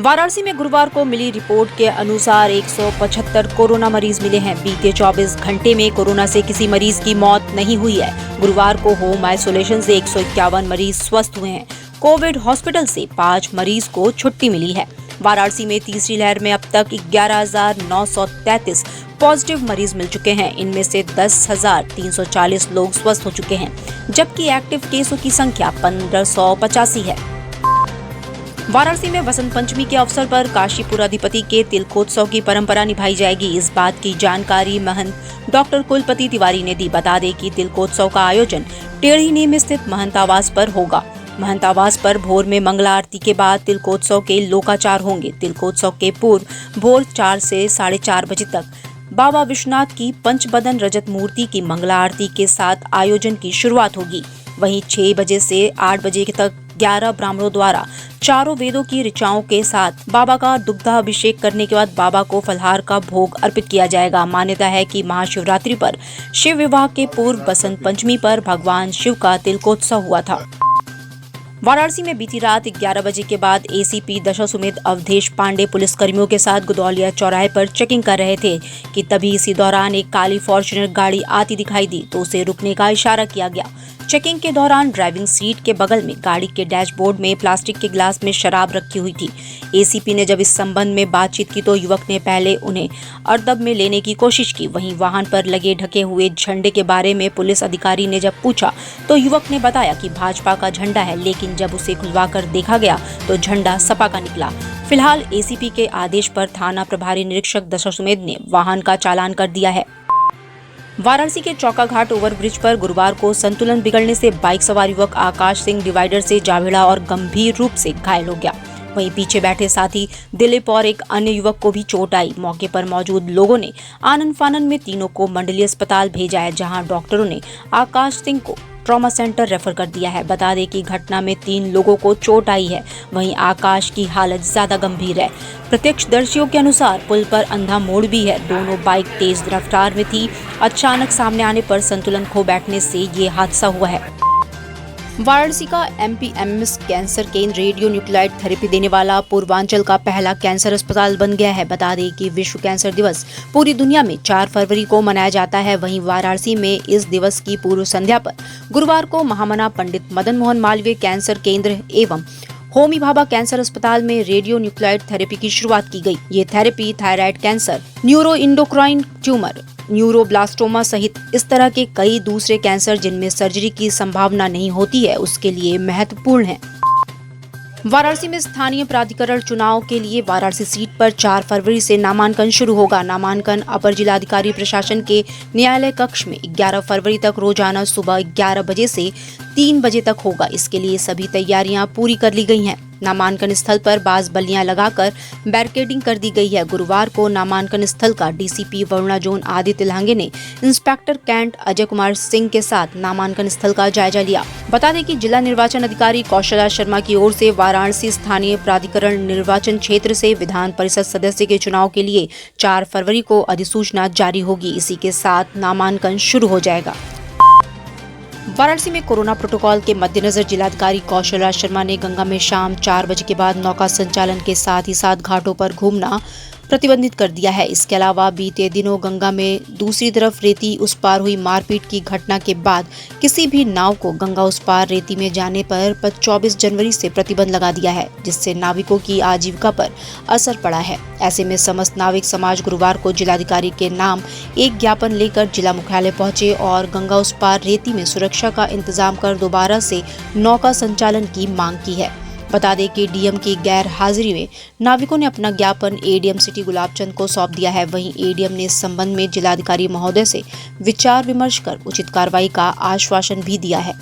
वाराणसी में गुरुवार को मिली रिपोर्ट के अनुसार 175 कोरोना मरीज मिले हैं। बीते 24 घंटे में कोरोना से किसी मरीज की मौत नहीं हुई है। गुरुवार को होम आइसोलेशन से 151 मरीज स्वस्थ हुए हैं। कोविड हॉस्पिटल से 5 मरीज को छुट्टी मिली है। वाराणसी में तीसरी लहर में अब तक 11,933 पॉजिटिव मरीज मिल चुके हैं। इनमें से 10,340 लोग स्वस्थ हो चुके हैं, जबकि एक्टिव केसों की संख्या 1585 है। वाराणसी में वसंत पंचमी के अवसर पर काशीपुराधिपति के तिलकोत्सव की परंपरा निभाई जाएगी। इस बात की जानकारी महंत डॉक्टर कुलपति तिवारी ने दी। बता दें कि तिलकोत्सव का आयोजन टेढ़ी नीम स्थित महंत आवास पर होगा। महंत आवास पर भोर में मंगला आरती के बाद तिलकोत्सव के लोकाचार होंगे। तिलकोत्सव के पूर्व भोर 4 से 4:30 बजे तक बाबा विश्वनाथ की पंचबदन रजत मूर्ति की मंगला आरती के साथ आयोजन की शुरुआत होगी। वहीं 6 बजे से 8 बजे तक 11 ब्राह्मणों द्वारा चारों वेदों की ऋचाओं के साथ बाबा का दुग्धाभिषेक करने के बाद बाबा को फलहार का भोग अर्पित किया जाएगा। मान्यता है कि महाशिवरात्रि पर शिव विवाह के पूर्व बसंत पंचमी पर भगवान शिव का तिलकोत्सव हुआ था। वाराणसी में बीती रात 11 बजे के बाद एसीपी दशाश्वमेध अवधेश पांडे पुलिस कर्मियों के साथ गुदौलिया चौराहे पर चेकिंग कर रहे थे कि तभी इसी दौरान एक काली फॉर्च्यूनर गाड़ी आती दिखाई दी तो उसे रुकने का इशारा किया गया। चेकिंग के दौरान ड्राइविंग सीट के बगल में गाड़ी के डैशबोर्ड में प्लास्टिक के गिलास में शराब रखी हुई थी। एसीपी ने जब इस संबंध में बातचीत की तो युवक ने पहले उन्हें अरदब में लेने की कोशिश की। वहीं वाहन पर लगे ढके हुए झंडे के बारे में पुलिस अधिकारी ने जब पूछा तो युवक ने बताया कि भाजपा का झंडा है, लेकिन जब उसे खुलवाकर देखा गया तो झंडा सपा का निकला। फिलहाल एसीपी के आदेश पर थाना प्रभारी निरीक्षक दशाश्वमेध ने वाहन का चालान कर दिया है। वाराणसी के चौकाघाट ओवरब्रिज पर गुरुवार को संतुलन बिगड़ने से बाइक सवार युवक आकाश सिंह डिवाइडर से जा भिड़ा और गंभीर रूप से घायल हो गया। वहीं पीछे बैठे साथी दिलीप और एक अन्य युवक को भी चोट आई। मौके पर मौजूद लोगों ने आनन फानन में तीनों को मंडलीय अस्पताल भेजा है, जहां डॉक्टरों ने आकाश सिंह को ट्रॉमा सेंटर रेफर कर दिया है। बता दें कि घटना में 3 लोगों को चोट आई है। वहीं आकाश की हालत ज्यादा गंभीर है। प्रत्यक्षदर्शियों के अनुसार पुल पर अंधा मोड़ भी है। दोनों बाइक तेज रफ्तार में थी। अचानक सामने आने पर संतुलन खो बैठने से ये हादसा हुआ है। वाराणसी का एमपीएमएस कैंसर केंद्र रेडियो न्यूक्लाइड थेरेपी देने वाला पूर्वांचल का पहला कैंसर अस्पताल बन गया है। बता दें कि विश्व कैंसर दिवस पूरी दुनिया में 4 फरवरी को मनाया जाता है। वहीं वाराणसी में इस दिवस की पूर्व संध्या पर गुरुवार को महामना पंडित मदन मोहन मालवीय कैंसर केंद्र एवं होमी भाभा कैंसर अस्पताल में रेडियो न्यूक्लाइड थेरेपी की शुरुआत की गई। ये therapy thyroid cancer, neuro endocrine tumour, neuroblastoma सहित इस तरह के कई दूसरे कैंसर जिनमें सर्जरी की संभावना नहीं होती है, उसके लिए महत्वपूर्ण है। वाराणसी में स्थानीय प्राधिकरण चुनाव के लिए वाराणसी सीट पर 4 फरवरी से नामांकन शुरू होगा। नामांकन अपर जिलाधिकारी प्रशासन के न्यायालय कक्ष में 11 फरवरी तक रोजाना सुबह 11 बजे से 3 बजे तक होगा। इसके लिए सभी तैयारियां पूरी कर ली गई हैं। नामांकन स्थल पर बाज बल्लियां लगाकर बैरिकेडिंग कर दी गई है। गुरुवार को नामांकन स्थल का डीसीपी वरुणा जोन आदित्य लांगे ने इंस्पेक्टर कैंट अजय कुमार सिंह के साथ नामांकन स्थल का जायजा लिया। बता दें कि जिला निर्वाचन अधिकारी कौशल्या शर्मा की ओर से वाराणसी स्थानीय प्राधिकरण निर्वाचन क्षेत्र से विधान परिषद सदस्य के चुनाव के लिए 4 फरवरी को अधिसूचना जारी होगी। इसी के साथ नामांकन शुरू हो जाएगा। वाराणसी में कोरोना प्रोटोकॉल के मद्देनजर जिलाधिकारी कौशल्या शर्मा ने गंगा में शाम 4 बजे के बाद नौका संचालन के साथ ही साथ घाटों पर घूमना प्रतिबंधित कर दिया है। इसके अलावा बीते दिनों गंगा में दूसरी तरफ रेती उस पार हुई मारपीट की घटना के बाद किसी भी नाव को गंगा उस पार रेती में जाने पर 24 जनवरी से प्रतिबंध लगा दिया है, जिससे नाविकों की आजीविका पर असर पड़ा है। ऐसे में समस्त नाविक समाज गुरुवार को जिलाधिकारी के नाम एक ज्ञापन लेकर जिला मुख्यालय पहुंचे और गंगा उस पार रेती में सुरक्षा का इंतजाम कर दोबारा से नौका संचालन की मांग की है। बता दें कि डीएम की गैर हाजिरी में नाविकों ने अपना ज्ञापन एडीएम सिटी गुलाबचंद को सौंप दिया है। वहीं एडीएम ने इस संबंध में जिलाधिकारी महोदय से विचार विमर्श कर उचित कार्रवाई का आश्वासन भी दिया है।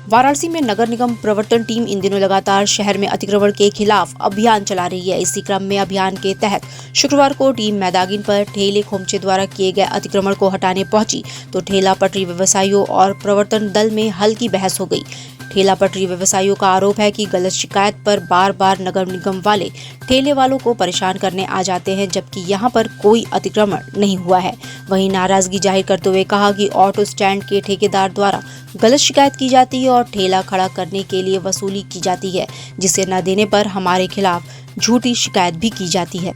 वाराणसी में नगर निगम प्रवर्तन टीम इन दिनों लगातार शहर में अतिक्रमण के खिलाफ अभियान चला रही है। इसी क्रम में अभियान के तहत शुक्रवार को टीम मैदागिन पर ठेले खोमचे द्वारा किए गए अतिक्रमण को हटाने पहुंची तो ठेला पटरी व्यवसायियों और प्रवर्तन दल में हल्की बहस हो गई। ठेला पटरी व्यवसायियों का आरोप है कि गलत शिकायत पर बार बार नगर निगम वाले ठेले वालों को परेशान करने आ जाते हैं, जबकि यहां पर कोई अतिक्रमण नहीं हुआ है। वहीं नाराजगी जाहिर करते हुए कहा कि ऑटो स्टैंड के ठेकेदार द्वारा गलत शिकायत की जाती है और ठेला खड़ा करने के लिए वसूली की जाती है, जिसे न देने पर हमारे खिलाफ झूठी शिकायत भी की जाती है।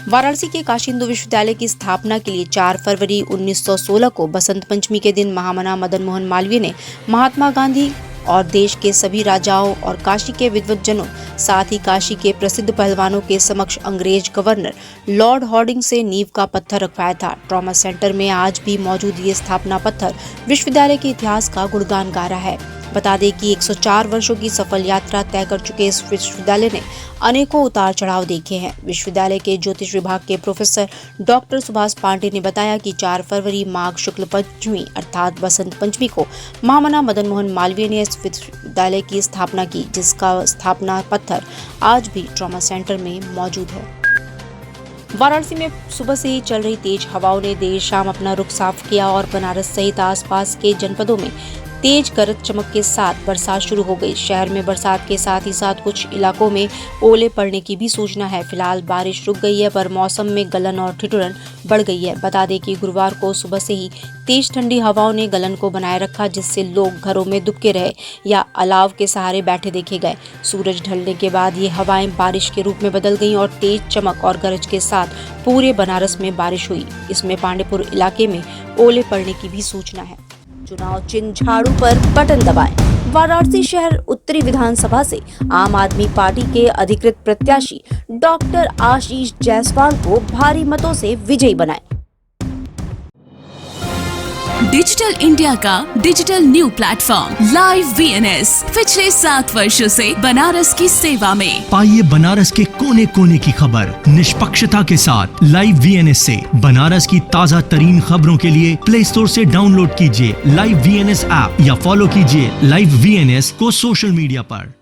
वाराणसी के काशी हिंदू विश्वविद्यालय की स्थापना के लिए 4 फरवरी 1916 को बसंत पंचमी के दिन महामना मदन मोहन मालवीय ने महात्मा गांधी और देश के सभी राजाओं और काशी के विद्वज्जनों, साथ ही काशी के प्रसिद्ध पहलवानों के समक्ष अंग्रेज गवर्नर लॉर्ड हॉर्डिंग से नींव का पत्थर रखवाया था। ट्रॉमा सेंटर में आज भी मौजूद ये स्थापना पत्थर विश्वविद्यालय के इतिहास का गुणगान गा रहा है। बता दें कि 104 वर्षों की सफल यात्रा तय कर चुके इस विश्वविद्यालय ने अनेकों उतार चढ़ाव देखे हैं। विश्वविद्यालय के ज्योतिष विभाग के प्रोफेसर डॉक्टर सुभाष पांडे ने बताया कि 4 फरवरी माघ शुक्ल पंचमी अर्थात बसंत पंचमी को महामना मदन मोहन मालवीय ने इस विश्वविद्यालय की स्थापना की, जिसका स्थापना पत्थर आज भी ट्रॉमा सेंटर में मौजूद है। वाराणसी में सुबह से ही चल रही तेज हवाओं ने देर शाम अपना रुख साफ किया और बनारस सहित आसपास के जनपदों में तेज गरज चमक के साथ बरसात शुरू हो गई। शहर में बरसात के साथ ही साथ कुछ इलाकों में ओले पड़ने की भी सूचना है। फिलहाल बारिश रुक गई है, पर मौसम में गलन और ठिठुरन बढ़ गई है। बता दें कि गुरुवार को सुबह से ही तेज ठंडी हवाओं ने गलन को बनाए रखा, जिससे लोग घरों में दुबके रहे या अलाव के सहारे बैठे देखे गए। सूरज ढलने के बाद ये हवाएं बारिश के रूप में बदल गईं और तेज चमक और गरज के साथ पूरे बनारस में बारिश हुई। इसमें पांडेपुर इलाके में ओले पड़ने की भी सूचना है। चुनाव चिन्ह झाड़ू पर बटन दबाएं। वाराणसी शहर उत्तरी विधानसभा से आम आदमी पार्टी के अधिकृत प्रत्याशी डॉक्टर आशीष जायसवाल को भारी मतों से विजयी बनाएं। डिजिटल इंडिया का digital new platform live VNS पिछले 7 वर्षों से बनारस की सेवा में। पाइए बनारस के कोने कोने की खबर निष्पक्षता के साथ। लाइव VNS से बनारस की ताज़ा तरीन खबरों के लिए प्ले स्टोर से डाउनलोड कीजिए लाइव VNS ऐप या फॉलो कीजिए लाइव VNS को सोशल मीडिया पर।